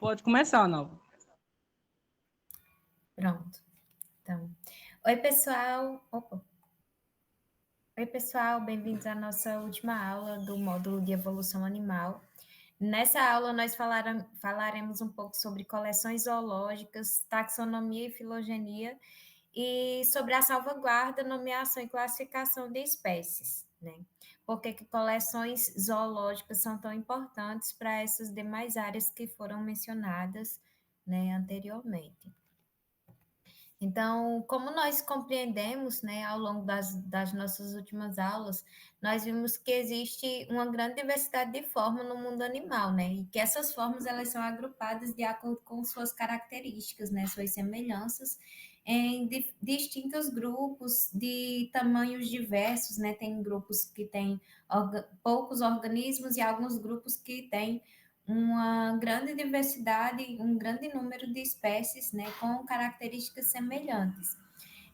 Pode começar, Nalva. Pronto. Então, oi, pessoal. Opa. Oi, pessoal, bem-vindos à nossa última aula do módulo de evolução animal. Nessa aula, nós falaremos um pouco sobre coleções zoológicas, taxonomia e filogenia, e sobre a salvaguarda, nomeação e classificação de espécies, né? Por que coleções zoológicas são tão importantes para essas demais áreas que foram mencionadas, né, anteriormente. Então, como nós compreendemos, né, ao longo das nossas últimas aulas, nós vimos que existe uma grande diversidade de formas no mundo animal, né, e que essas formas elas são agrupadas de acordo com suas características, né, suas semelhanças, em distintos grupos de tamanhos diversos, né, tem grupos que têm poucos organismos e alguns grupos que têm uma grande diversidade, um grande número de espécies, né, com características semelhantes.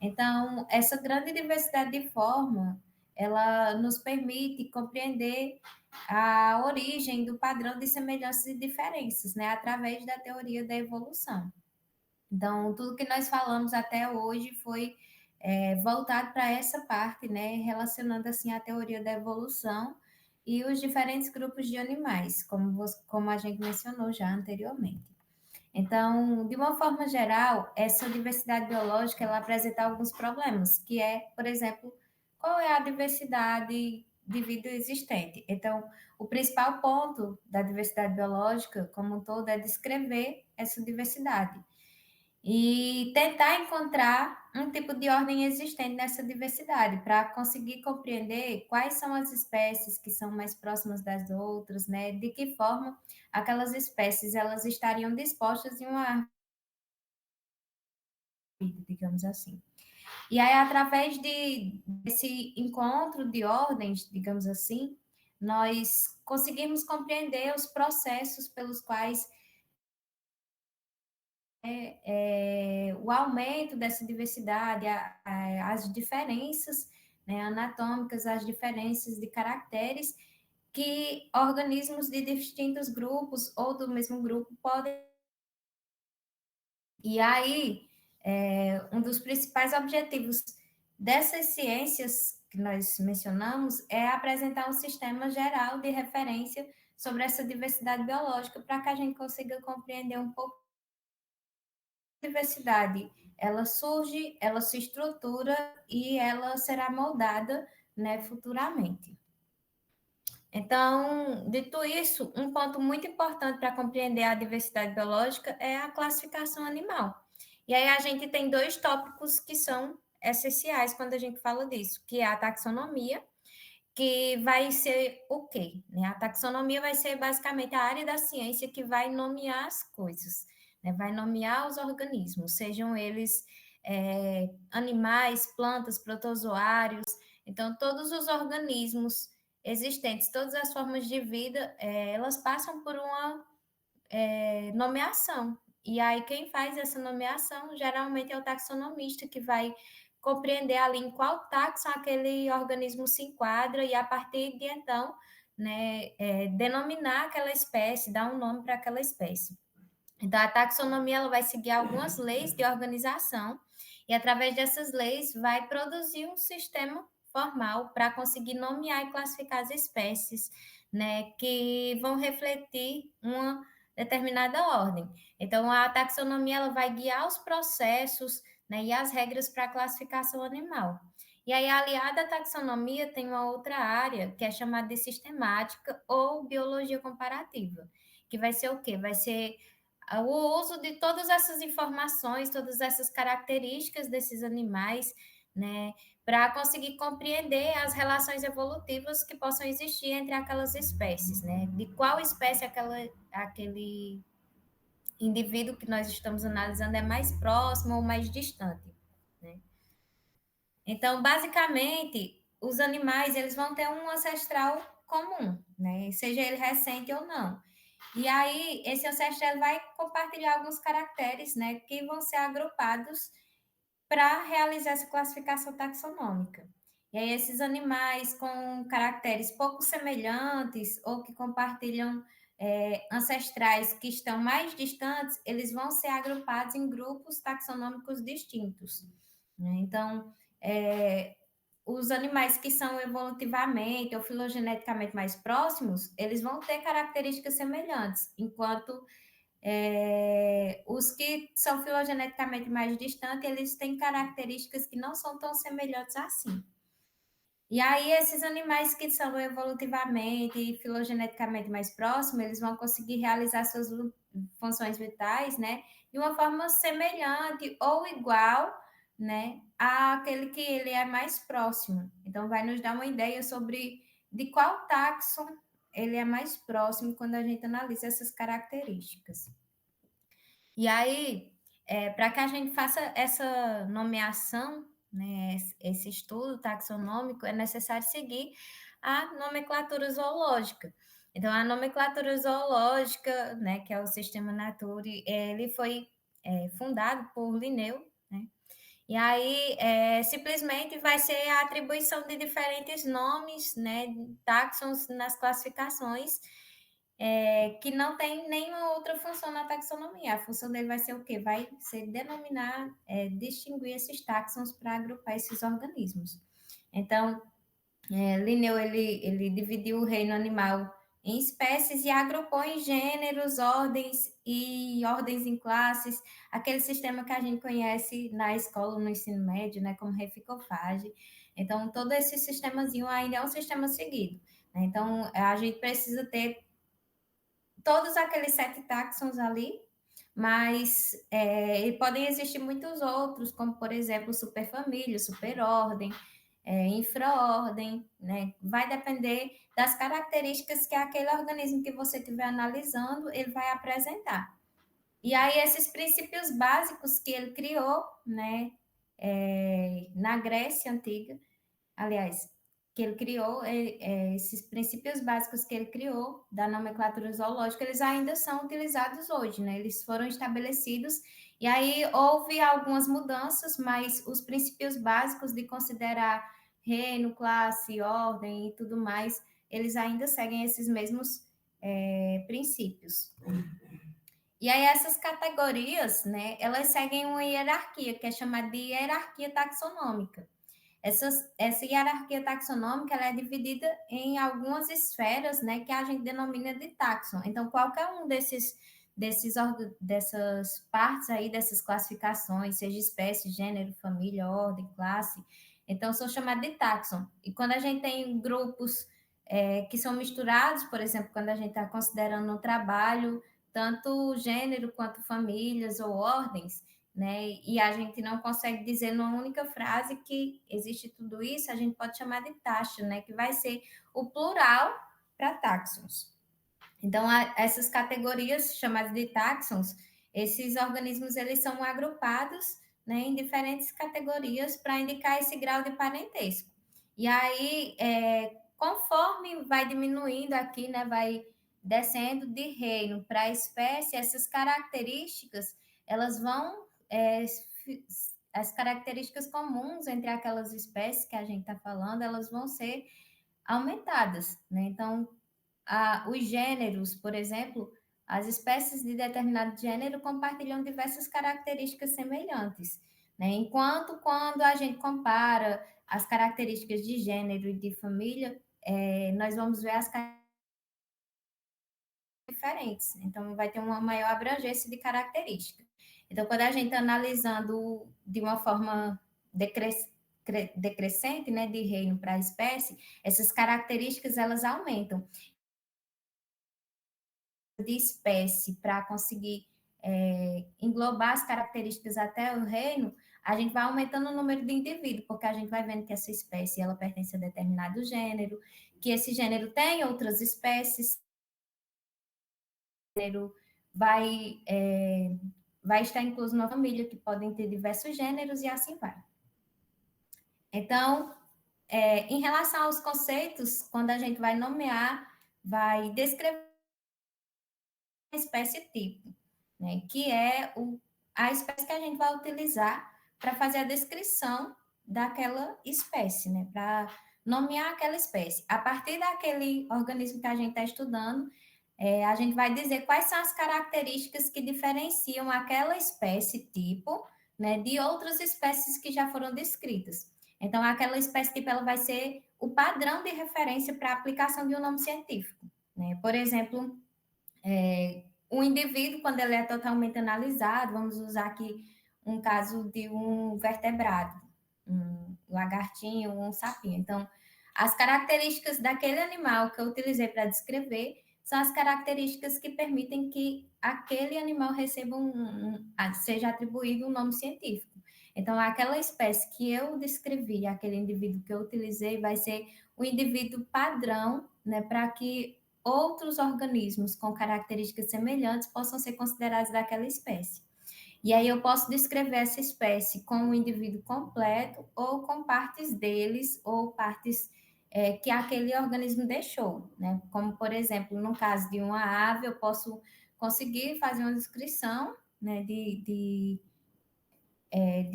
Então, essa grande diversidade de forma, ela nos permite compreender a origem do padrão de semelhanças e diferenças, né, através da teoria da evolução. Então, tudo que nós falamos até hoje foi voltado para essa parte, né, relacionando assim a teoria da evolução e os diferentes grupos de animais, como a gente mencionou já anteriormente. Então, de uma forma geral, essa diversidade biológica ela apresenta alguns problemas, que é, por exemplo, qual é a diversidade de vida existente? Então, o principal ponto da diversidade biológica como um todo é descrever essa diversidade e tentar encontrar um tipo de ordem existente nessa diversidade, para conseguir compreender quais são as espécies que são mais próximas das outras, né? De que forma aquelas espécies elas estariam dispostas em uma árvore, digamos assim. E aí, através desse encontro de ordens, digamos assim, nós conseguimos compreender os processos pelos quais o aumento dessa diversidade, as diferenças, né, anatômicas, as diferenças de caracteres que organismos de distintos grupos ou do mesmo grupo podem. E aí, um dos principais objetivos dessas ciências que nós mencionamos é apresentar um sistema geral de referência sobre essa diversidade biológica para que a gente consiga compreender um pouco diversidade, ela surge, ela se estrutura e ela será moldada, né, futuramente. Então, dito isso, um ponto muito importante para compreender a diversidade biológica é a classificação animal. E aí a gente tem dois tópicos que são essenciais quando a gente fala disso, que é a taxonomia, que vai ser o quê? A taxonomia vai ser basicamente a área da ciência que vai nomear as coisas, né? Vai nomear os organismos, sejam eles animais, plantas, protozoários. Então, todos os organismos existentes, todas as formas de vida, elas passam por uma nomeação. E aí, quem faz essa nomeação geralmente é o taxonomista, que vai compreender ali em qual taxon aquele organismo se enquadra e, a partir de então, né, denominar aquela espécie, dar um nome para aquela espécie. Então, a taxonomia ela vai seguir algumas leis de organização e, através dessas leis, vai produzir um sistema formal para conseguir nomear e classificar as espécies, né, que vão refletir uma determinada ordem. Então, a taxonomia ela vai guiar os processos, né, e as regras para a classificação animal. E aí, aliada à taxonomia, tem uma outra área que é chamada de sistemática ou biologia comparativa, que vai ser o quê? Vai ser o uso de todas essas informações, todas essas características desses animais, né, para conseguir compreender as relações evolutivas que possam existir entre aquelas espécies, né, de qual espécie aquele indivíduo que nós estamos analisando é mais próximo ou mais distante, né. Então, basicamente, os animais, eles vão ter um ancestral comum, né, seja ele recente ou não. E aí, esse ancestral vai compartilhar alguns caracteres, né, que vão ser agrupados para realizar essa classificação taxonômica. E aí, esses animais com caracteres pouco semelhantes ou que compartilham ancestrais que estão mais distantes, eles vão ser agrupados em grupos taxonômicos distintos. Né? Então, os animais que são evolutivamente ou filogeneticamente mais próximos, eles vão ter características semelhantes, enquanto os que são filogeneticamente mais distantes, eles têm características que não são tão semelhantes assim. E aí, esses animais que são evolutivamente e filogeneticamente mais próximos, eles vão conseguir realizar suas funções vitais, né, de uma forma semelhante ou igual, né, àquele que ele é mais próximo. Então, vai nos dar uma ideia sobre de qual táxon ele é mais próximo quando a gente analisa essas características. E aí, para que a gente faça essa nomeação, né, esse estudo taxonômico, é necessário seguir a nomenclatura zoológica. Então, a nomenclatura zoológica, né, que é o Sistema Naturae, ele foi fundado por Linneu, né? E aí, simplesmente vai ser a atribuição de diferentes nomes, né, táxons nas classificações, que não tem nenhuma outra função na taxonomia. A função dele vai ser o quê? Vai ser denominar, distinguir esses táxons para agrupar esses organismos. Então, Linneu, ele dividiu o reino animal em espécies e agrupou em gêneros, ordens e ordens em classes, aquele sistema que a gente conhece na escola, no ensino médio, né, como reficofage. Então, todo esse sistemazinho ainda é um sistema seguido. Né? Então, a gente precisa ter todos aqueles 7 táxons ali, mas podem existir muitos outros, como, por exemplo, superfamília, superordem, infraordem, né? Vai depender das características que aquele organismo que você estiver analisando, ele vai apresentar. E aí, esses princípios básicos que ele criou, né, na Grécia Antiga, aliás, que ele criou, esses princípios básicos que ele criou da nomenclatura zoológica, eles ainda são utilizados hoje, né? Eles foram estabelecidos e aí houve algumas mudanças, mas os princípios básicos de considerar reino, classe, ordem e tudo mais, eles ainda seguem esses mesmos princípios. E aí essas categorias, né, elas seguem uma hierarquia, que é chamada de hierarquia taxonômica. Essa hierarquia taxonômica ela é dividida em algumas esferas, né, que a gente denomina de táxon. Então, qualquer um dessas partes aí, dessas classificações, seja espécie, gênero, família, ordem, classe, então são chamados de táxon. E quando a gente tem grupos que são misturados, por exemplo, quando a gente está considerando no trabalho, tanto gênero quanto famílias ou ordens, né? E a gente não consegue dizer numa única frase que existe tudo isso, a gente pode chamar de taxa, né? Que vai ser o plural para táxons. Então, essas categorias chamadas de táxons, esses organismos eles são agrupados, né, em diferentes categorias para indicar esse grau de parentesco. E aí, conforme vai diminuindo aqui, né, vai descendo de reino para espécie, essas características elas vão as características comuns entre aquelas espécies que a gente está falando, elas vão ser aumentadas, né? Então, os gêneros, por exemplo, as espécies de determinado gênero compartilham diversas características semelhantes, né? Enquanto quando a gente compara as características de gênero e de família, nós vamos ver as características diferentes. Então, vai ter uma maior abrangência de características. Então, quando a gente está analisando de uma forma decrescente, né, de reino para espécie, essas características elas aumentam de espécie para conseguir englobar as características até o reino, a gente vai aumentando o número de indivíduos, porque a gente vai vendo que essa espécie ela pertence a determinado gênero, que esse gênero tem outras espécies, gênero vai estar incluso na família, que podem ter diversos gêneros e assim vai. Então, em relação aos conceitos, quando a gente vai nomear, vai descrever a espécie tipo, né, que é a espécie que a gente vai utilizar para fazer a descrição daquela espécie, né, para nomear aquela espécie. A partir daquele organismo que a gente está estudando, a gente vai dizer quais são as características que diferenciam aquela espécie tipo, né, de outras espécies que já foram descritas. Então, aquela espécie tipo ela vai ser o padrão de referência para a aplicação de um nome científico. Né? Por exemplo, o indivíduo, quando ele é totalmente analisado, vamos usar aqui um caso de um vertebrado, um lagartinho, um sapinho. Então, as características daquele animal que eu utilizei para descrever são as características que permitem que aquele animal receba seja atribuído um nome científico. Então, aquela espécie que eu descrevi, aquele indivíduo que eu utilizei, vai ser o indivíduo padrão, né, para que outros organismos com características semelhantes possam ser considerados daquela espécie. E aí eu posso descrever essa espécie com o indivíduo completo ou com partes deles ou partes que aquele organismo deixou, né? Como, por exemplo, no caso de uma ave, eu posso conseguir fazer uma descrição, né, de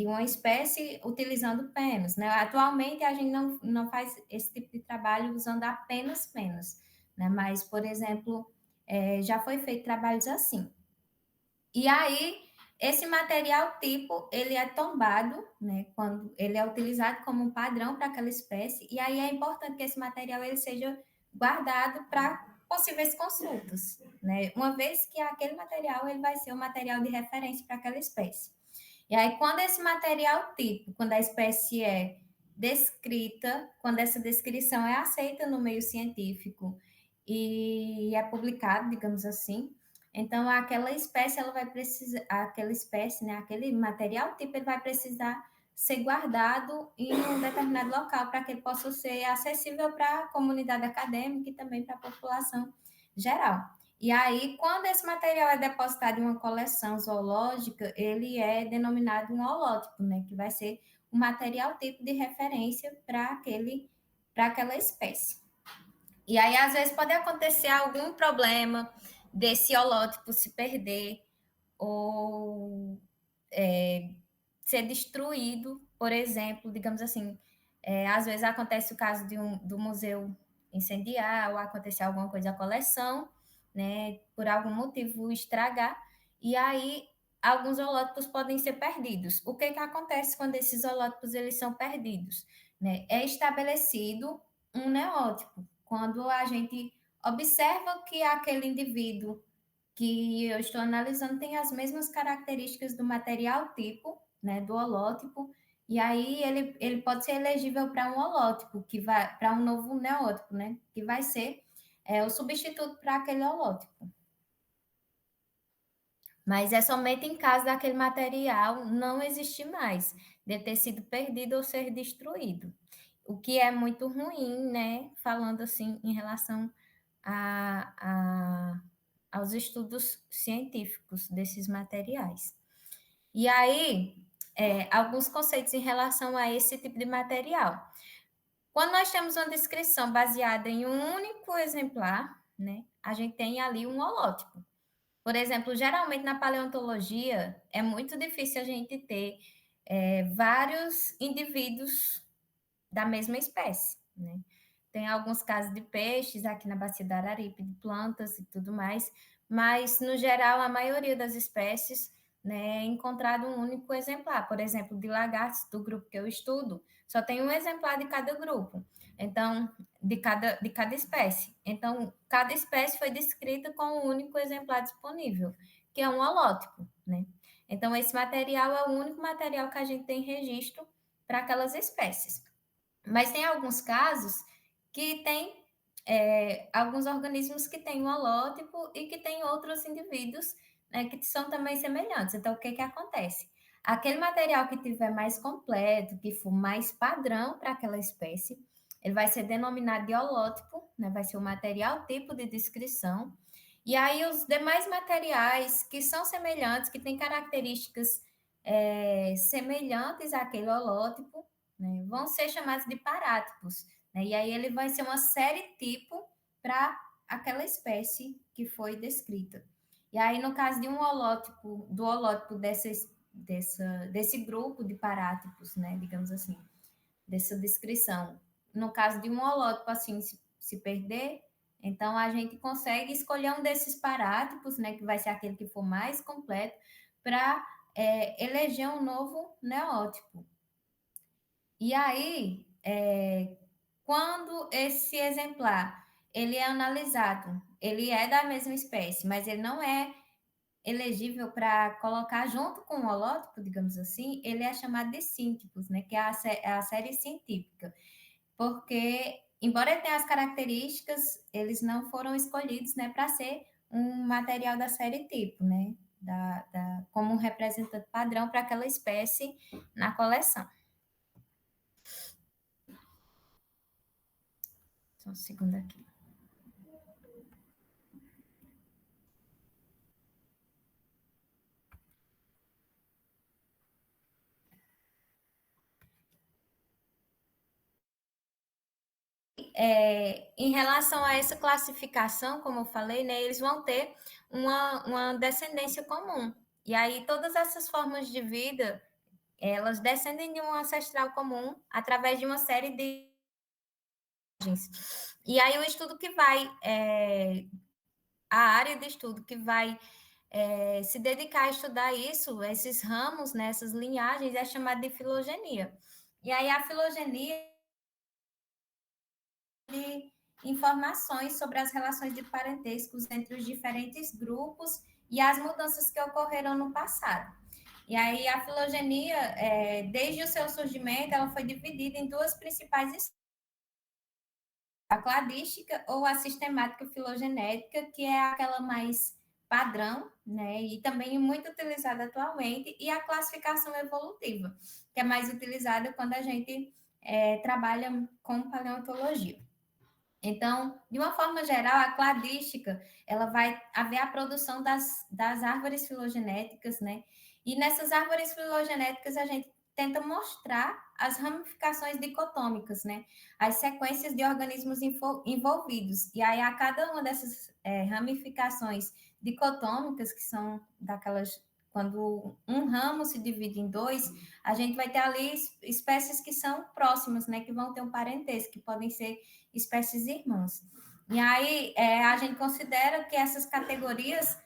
uma espécie utilizando penas, né? Atualmente a gente não faz esse tipo de trabalho usando apenas penas, né? Mas, por exemplo, já foi feito trabalhos assim. E aí, esse material tipo, ele é tombado, né? Quando ele é utilizado como um padrão para aquela espécie, e aí é importante que esse material ele seja guardado para possíveis consultas, né? Uma vez que aquele material ele vai ser o material de referência para aquela espécie. E aí, quando esse material tipo, quando a espécie é descrita, quando essa descrição é aceita no meio científico e é publicado, digamos assim, então aquela espécie ela vai precisar, aquela espécie, né, aquele material tipo, ele vai precisar ser guardado em um determinado local para que ele possa ser acessível para a comunidade acadêmica e também para a população geral. E aí, quando esse material é depositado em uma coleção zoológica, ele é denominado um holótipo, né? Que vai ser o material tipo de referência para aquela espécie. E aí, às vezes, pode acontecer algum problema desse holótipo se perder ou ser destruído, por exemplo, digamos assim, às vezes acontece o caso do museu incendiar ou acontecer alguma coisa à coleção, né, por algum motivo estragar, e aí alguns holótipos podem ser perdidos. O que acontece quando esses holótipos eles são perdidos? Né? É estabelecido um neótipo, quando a gente observa que aquele indivíduo que eu estou analisando tem as mesmas características do material tipo, né, do holótipo, e aí ele pode ser elegível para um holótipo, que vai para um novo neótipo, né, que vai ser o substituto para aquele holótipo. Mas é somente em caso daquele material não existir mais, de ter sido perdido ou ser destruído. O que é muito ruim, né? Falando assim em relação a aos estudos científicos desses materiais. E aí, alguns conceitos em relação a esse tipo de material. Quando nós temos uma descrição baseada em um único exemplar, né, a gente tem ali um holótipo. Por exemplo, geralmente na paleontologia é muito difícil a gente ter vários indivíduos da mesma espécie, né? Tem alguns casos de peixes aqui na bacia da Araripe, de plantas e tudo mais, mas no geral a maioria das espécies, né, é encontrado um único exemplar. Por exemplo, de lagartos do grupo que eu estudo, só tem um exemplar de cada grupo. Então, de cada espécie. Então, cada espécie foi descrita com um único exemplar disponível, que é um holótipo, né? Então, esse material é o único material que a gente tem registro para aquelas espécies. Mas tem alguns casos que tem alguns organismos que têm um holótipo e que tem outros indivíduos, né, que são também semelhantes. Então, o que que acontece? Aquele material que tiver mais completo, que for mais padrão para aquela espécie, ele vai ser denominado de holótipo, né, vai ser o material tipo de descrição. E aí, os demais materiais que são semelhantes, que têm características semelhantes àquele holótipo, né, vão ser chamados de parátipos, né? E aí ele vai ser uma série tipo para aquela espécie que foi descrita. E aí, no caso de um holótipo, do holótipo desse grupo de parátipos, né, digamos assim, dessa descrição, no caso de um holótipo assim se perder, Então, a gente consegue escolher um desses parátipos, né, que vai ser aquele que for mais completo, para eleger um novo neótipo. E aí, quando esse exemplar ele é analisado, ele é da mesma espécie, mas ele não é elegível para colocar junto com o holótipo, digamos assim, ele é chamado de síntipos, né, que é a série científica, porque, embora ele tenha as características, eles não foram escolhidos, né, para ser um material da série tipo, né, como um representante padrão para aquela espécie na coleção. Só um segundo aqui. Em relação a essa classificação, como eu falei, né, eles vão ter uma descendência comum. E aí, todas essas formas de vida, elas descendem de um ancestral comum através de uma série de. E aí, o estudo que vai. A área de estudo que vai se dedicar a estudar isso, esses ramos, né, essas linhagens, é chamada de filogenia. E aí, a filogenia de informações sobre as relações de parentescos entre os diferentes grupos e as mudanças que ocorreram no passado. E aí a filogenia, desde o seu surgimento, ela foi dividida em duas principais: a cladística ou a sistemática filogenética, que é aquela mais padrão, né, e também muito utilizada atualmente, e a classificação evolutiva, que é mais utilizada quando a gente trabalha com paleontologia. Então, de uma forma geral, a cladística, ela vai haver a produção das árvores filogenéticas, né? E nessas árvores filogenéticas a gente tenta mostrar as ramificações dicotômicas, né? As sequências de organismos envolvidos. E aí, a cada uma dessas ramificações dicotômicas, que são daquelas quando um ramo se divide em dois, a gente vai ter ali espécies que são próximas, né? Que vão ter um parentesco, que podem ser espécies irmãs. E aí a gente considera que essas categorias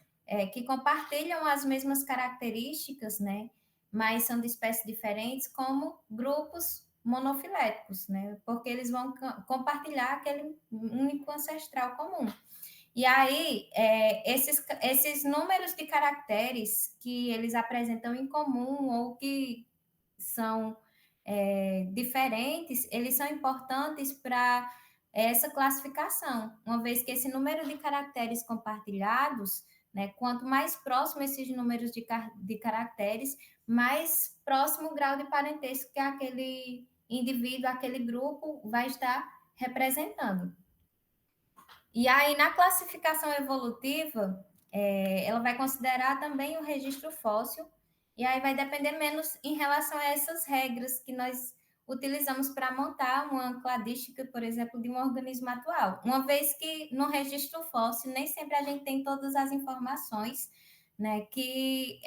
que compartilham as mesmas características, né, mas são de espécies diferentes, como grupos monofiléticos, né, porque eles vão compartilhar aquele único ancestral comum. E aí, esses números de caracteres que eles apresentam em comum ou que são diferentes, eles são importantes para essa classificação, uma vez que esse número de caracteres compartilhados, né, quanto mais próximo esses números de caracteres, mais próximo o grau de parentesco que aquele indivíduo, aquele grupo vai estar representando. E aí, na classificação evolutiva, ela vai considerar também o registro fóssil, e aí vai depender menos em relação a essas regras que nós utilizamos para montar uma cladística, por exemplo, de um organismo atual. Uma vez que no registro fóssil nem sempre a gente tem todas as informações, né, que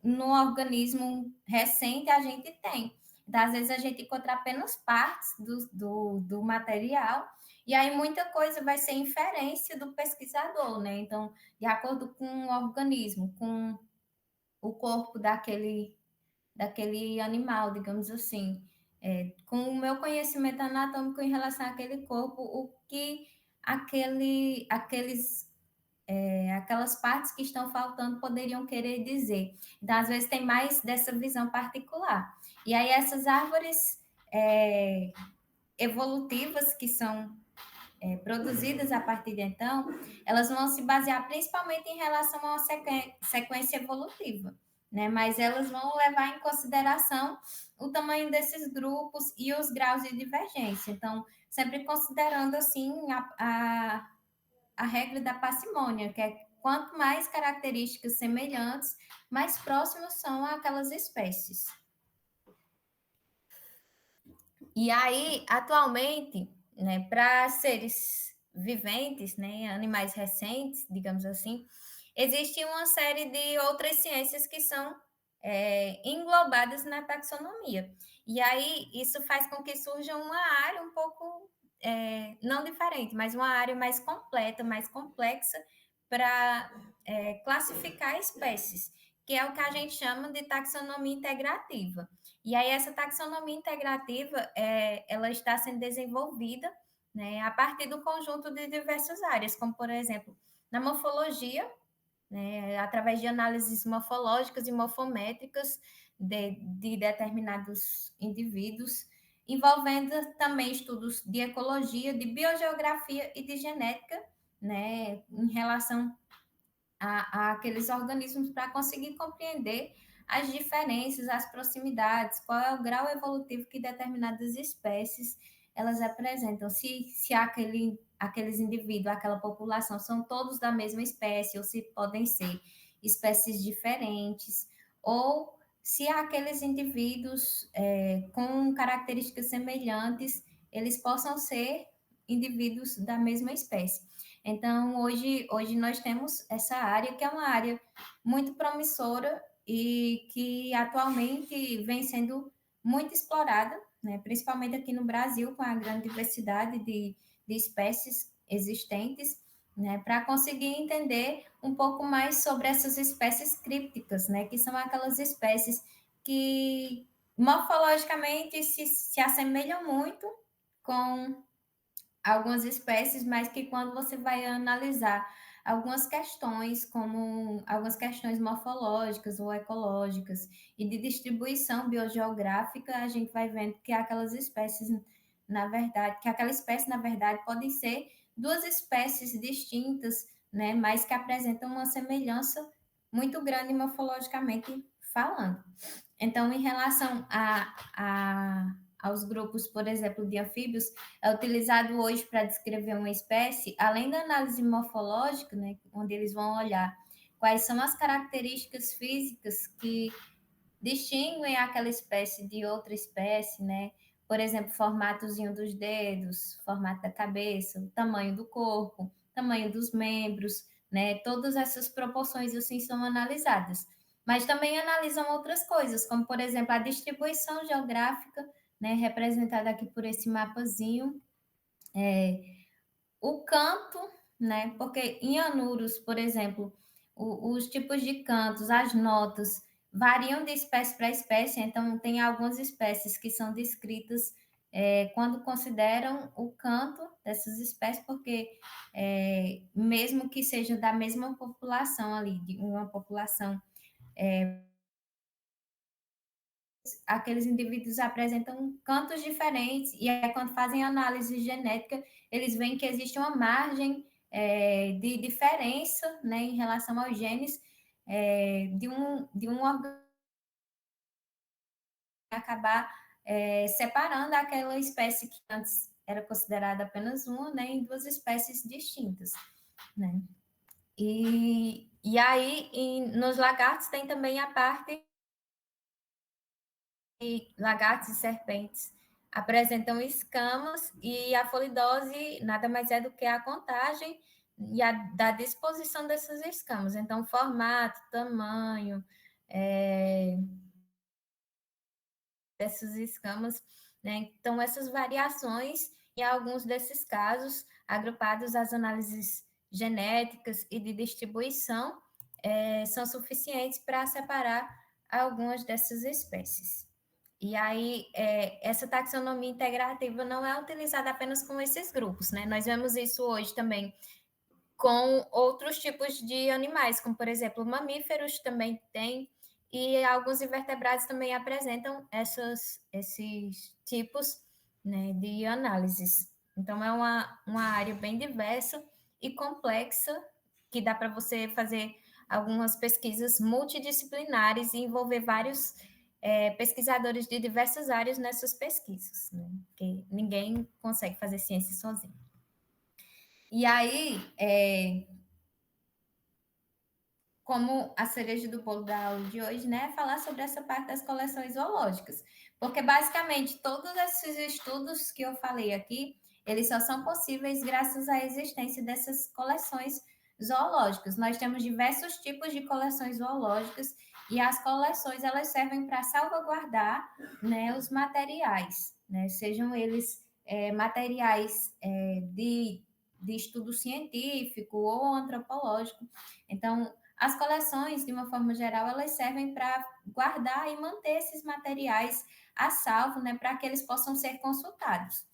no organismo recente a gente tem. Então, às vezes a gente encontra apenas partes do material, e aí muita coisa vai ser inferência do pesquisador, né? Então, de acordo com o organismo, com o corpo daquele animal, digamos assim, com o meu conhecimento anatômico em relação àquele corpo, o que aquelas partes que estão faltando poderiam querer dizer. Então, às vezes, tem mais dessa visão particular. E aí, essas árvores evolutivas que são produzidas a partir de então, elas vão se basear principalmente em relação a uma sequência evolutiva, né? Mas elas vão levar em consideração o tamanho desses grupos e os graus de divergência. Então, sempre considerando assim a regra da parcimônia, que é quanto mais características semelhantes, mais próximos são aquelas espécies. E aí, atualmente, né, para seres viventes, né, animais recentes, digamos assim, existe uma série de outras ciências que são englobadas na taxonomia. E aí, isso faz com que surja uma área um pouco não diferente, mas uma área mais completa, mais complexa para classificar espécies, que é o que a gente chama de taxonomia integrativa. E aí essa taxonomia integrativa, ela está sendo desenvolvida, né, a partir do conjunto de diversas áreas, como por exemplo, na morfologia, né, através de análises morfológicas e morfométricas de determinados indivíduos, envolvendo também estudos de ecologia, de biogeografia e de genética, né, em relação a aqueles organismos para conseguir compreender as diferenças, as proximidades, qual é o grau evolutivo que determinadas espécies elas apresentam, se aqueles indivíduos, aquela população são todos da mesma espécie, ou se podem ser espécies diferentes, ou se aqueles indivíduos com características semelhantes, eles possam ser indivíduos da mesma espécie. Então, hoje nós temos essa área, que é uma área muito promissora e que atualmente vem sendo muito explorada, né, principalmente aqui no Brasil, com a grande diversidade de espécies existentes, né, para conseguir entender um pouco mais sobre essas espécies crípticas, né, que são aquelas espécies que morfologicamente se assemelham muito com algumas espécies, mas que quando você vai analisar algumas questões, como algumas questões morfológicas ou ecológicas e de distribuição biogeográfica, a gente vai vendo que aquelas espécies, na verdade, que aquela espécie, na verdade, podem ser duas espécies distintas, né, mas que apresentam uma semelhança muito grande morfologicamente falando. Então, em relação aos grupos, por exemplo, de anfíbios, é utilizado hoje para descrever uma espécie, além da análise morfológica, né, onde eles vão olhar quais são as características físicas que distinguem aquela espécie de outra espécie, né? Por exemplo, formatozinho dos dedos, formato da cabeça, o tamanho do corpo, tamanho dos membros, né? Todas essas proporções assim são analisadas. Mas também analisam outras coisas, como por exemplo a distribuição geográfica, né? Representada aqui por esse mapazinho, o canto, né? Porque em anuros, por exemplo, os tipos de cantos, as notas variam de espécie para espécie, então tem algumas espécies que são descritas quando consideram o canto dessas espécies, porque mesmo que seja da mesma população ali, de uma população, aqueles indivíduos apresentam cantos diferentes, e aí, quando fazem análise genética, eles veem que existe uma margem de diferença, né, em relação aos genes de um organismo, acabar separando aquela espécie que antes era considerada apenas uma, né, em duas espécies distintas, né? E aí, nos lagartos tem também a parte lagartos e serpentes apresentam escamas, e a folidose nada mais é do que a contagem e da disposição dessas escamas. Então, formato, tamanho dessas escamas, né? Então, essas variações, em alguns desses casos, agrupados às análises genéticas e de distribuição, são suficientes para separar algumas dessas espécies. E aí, essa taxonomia integrativa não é utilizada apenas com esses grupos, né? Nós vemos isso hoje também com outros tipos de animais, como, por exemplo, mamíferos também tem, e alguns invertebrados também apresentam esses tipos, né, de análises. Então, é uma área bem diversa e complexa, que dá para você fazer algumas pesquisas multidisciplinares e envolver vários pesquisadores de diversas áreas nessas pesquisas, né? Porque ninguém consegue fazer ciência sozinho. E aí, como a cereja do bolo da aula de hoje, né, falar sobre essa parte das coleções zoológicas. Porque, basicamente, todos esses estudos que eu falei aqui, eles só são possíveis graças à existência dessas coleções zoológicas. Nós temos diversos tipos de coleções zoológicas, e as coleções, elas servem para salvaguardar, né, os materiais, né, sejam eles materiais de estudo científico ou antropológico. Então, as coleções, de uma forma geral, elas servem para guardar e manter esses materiais a salvo, né, para que eles possam ser consultados.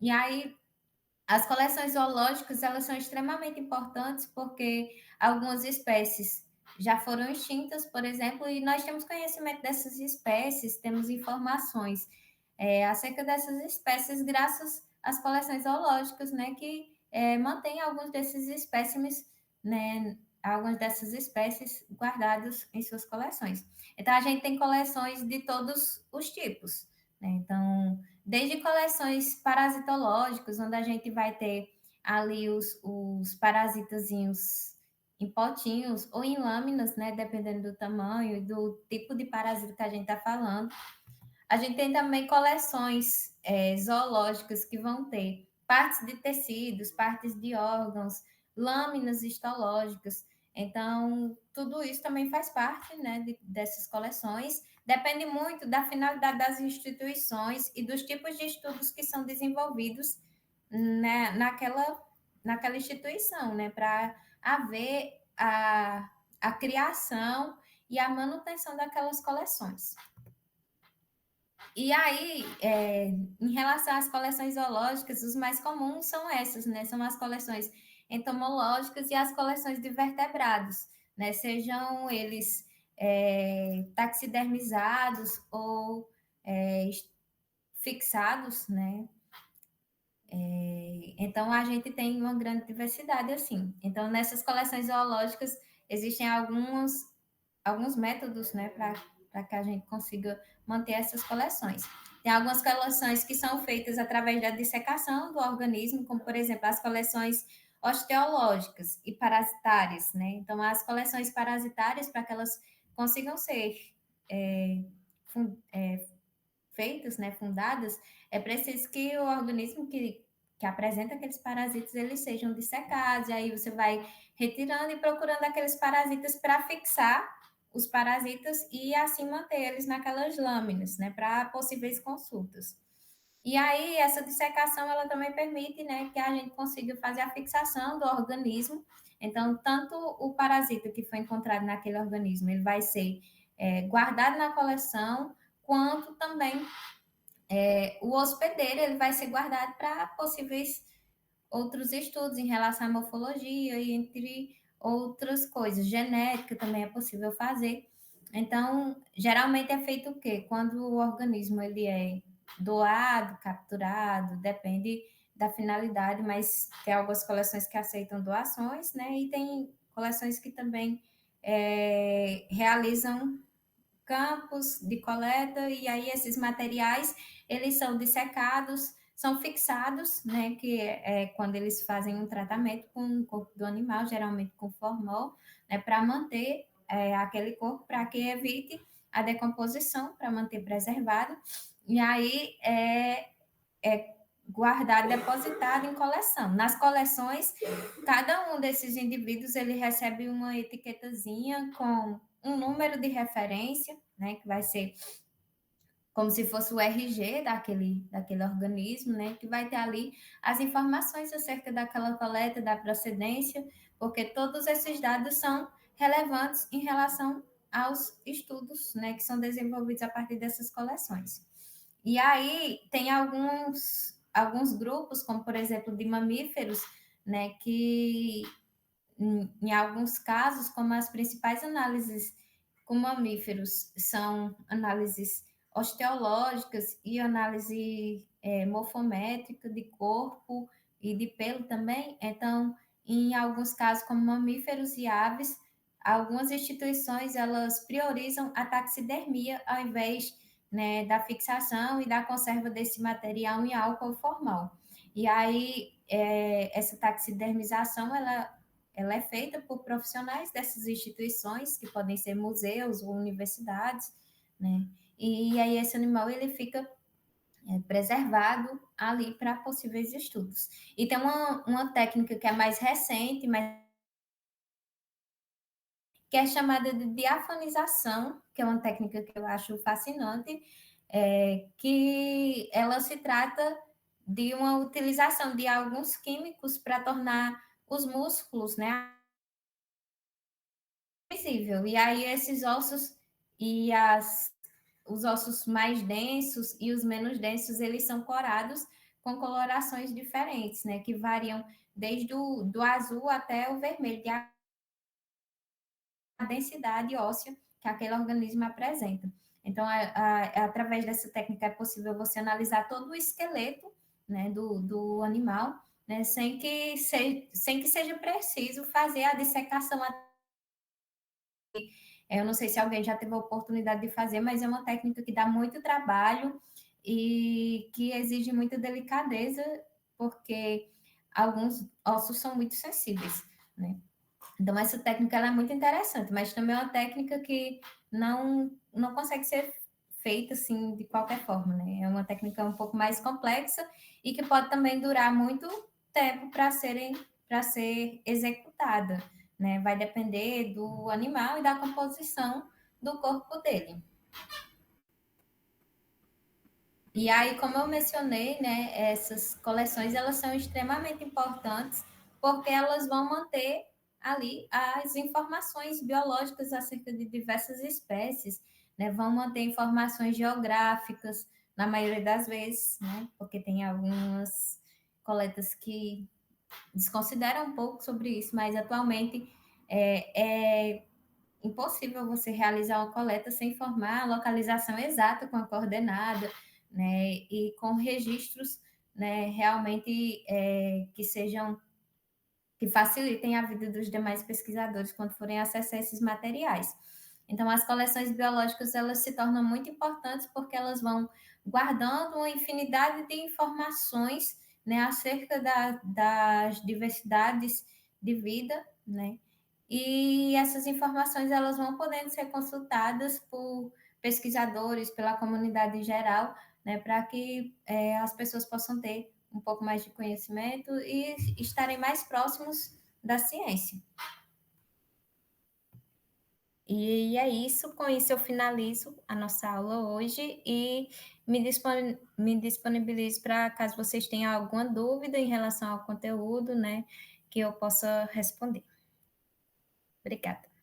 E aí, as coleções zoológicas, elas são extremamente importantes porque algumas espécies já foram extintas, por exemplo, e nós temos conhecimento dessas espécies, temos informações acerca dessas espécies graças às coleções zoológicas, né, que mantêm alguns desses espécimes, né, algumas dessas espécies guardados em suas coleções. Então, a gente tem coleções de todos os tipos, né? Então, desde coleções parasitológicas, onde a gente vai ter ali os parasitazinhos em potinhos ou em lâminas, né? Dependendo do tamanho e do tipo de parasita que a gente está falando. A gente tem também coleções zoológicas que vão ter partes de tecidos, partes de órgãos, lâminas histológicas. Então, tudo isso também faz parte, né, dessas coleções. Depende muito da finalidade das instituições e dos tipos de estudos que são desenvolvidos, né, naquela instituição, né, para haver a criação e a manutenção daquelas coleções. E aí, em relação às coleções zoológicas, os mais comuns são essas, né? São as coleções entomológicas e as coleções de vertebrados, né? Sejam eles taxidermizados ou fixados, né? Então, a gente tem uma grande diversidade, assim. Então, nessas coleções zoológicas, existem alguns métodos, né, para que a gente consiga manter essas coleções. Tem algumas coleções que são feitas através da dissecação do organismo, como, por exemplo, as coleções osteológicas e parasitárias, né? Então, as coleções parasitárias, para que elas consigam ser feitas, né, fundadas, é preciso que o organismo que apresenta aqueles parasitas, eles sejam dissecados, e aí você vai retirando e procurando aqueles parasitas para fixar os parasitas e assim manter eles naquelas lâminas, né, para possíveis consultas. E aí, essa dissecação, ela também permite, né, que a gente consiga fazer a fixação do organismo. Então, tanto o parasita que foi encontrado naquele organismo, ele vai ser guardado na coleção, quanto também o hospedeiro, ele vai ser guardado para possíveis outros estudos em relação à morfologia e entre outras coisas. Genética também é possível fazer. Então, geralmente é feito o quê? Quando o organismo ele é doado, capturado, depende da finalidade, mas tem algumas coleções que aceitam doações, né? E tem coleções que também realizam campos de coleta, e aí esses materiais, eles são dissecados, são fixados, né, que é quando eles fazem um tratamento com o corpo do animal, geralmente com formol, né, para manter aquele corpo, para que evite a decomposição, para manter preservado, e aí é guardado, depositado em coleção. Nas coleções, cada um desses indivíduos, ele recebe uma etiquetazinha com um número de referência, né, que vai ser como se fosse o RG daquele organismo, né, que vai ter ali as informações acerca daquela coleta, da procedência, porque todos esses dados são relevantes em relação aos estudos, né, que são desenvolvidos a partir dessas coleções. E aí tem alguns grupos, como por exemplo de mamíferos, né, que em alguns casos, como as principais análises com mamíferos são análises osteológicas e análise morfométrica de corpo e de pelo também. Então, em alguns casos, como mamíferos e aves, algumas instituições elas priorizam a taxidermia ao invés, né, da fixação e da conserva desse material em álcool formal. E aí, essa taxidermização, ela é feita por profissionais dessas instituições, que podem ser museus ou universidades, né? E aí esse animal ele fica preservado ali para possíveis estudos. E tem uma técnica que é mais recente, mas que é chamada de diafanização, que é uma técnica que eu acho fascinante, que ela se trata de uma utilização de alguns químicos para tornar os músculos, né, visível. E aí esses ossos e os ossos mais densos e os menos densos, eles são corados com colorações diferentes, né, que variam desde do azul até o vermelho, de a densidade óssea que aquele organismo apresenta. Então, através dessa técnica é possível você analisar todo o esqueleto, né, do animal, né, sem que seja preciso fazer a dissecação. Eu não sei se alguém já teve a oportunidade de fazer, mas é uma técnica que dá muito trabalho e que exige muita delicadeza, porque alguns ossos são muito sensíveis, né? Então, essa técnica ela é muito interessante, mas também é uma técnica que não consegue ser feita assim de qualquer forma, né? É uma técnica um pouco mais complexa e que pode também durar muito tempo para ser executada, né? Vai depender do animal e da composição do corpo dele. E aí, como eu mencionei, né, essas coleções elas são extremamente importantes porque elas vão manter ali as informações biológicas acerca de diversas espécies, né, vão manter informações geográficas na maioria das vezes, né, porque tem algumas coletas que desconsideram um pouco sobre isso, mas atualmente é impossível você realizar uma coleta sem informar a localização exata com a coordenada, né, e com registros, né, realmente que sejam que facilitem a vida dos demais pesquisadores quando forem acessar esses materiais. Então, as coleções biológicas elas se tornam muito importantes porque elas vão guardando uma infinidade de informações, né, acerca das diversidades de vida, né, e essas informações elas vão podendo ser consultadas por pesquisadores, pela comunidade em geral, né, para que as pessoas possam ter um pouco mais de conhecimento e estarem mais próximos da ciência. E é isso, com isso eu finalizo a nossa aula hoje e me disponibilizo para caso vocês tenham alguma dúvida em relação ao conteúdo, né, que eu possa responder. Obrigada.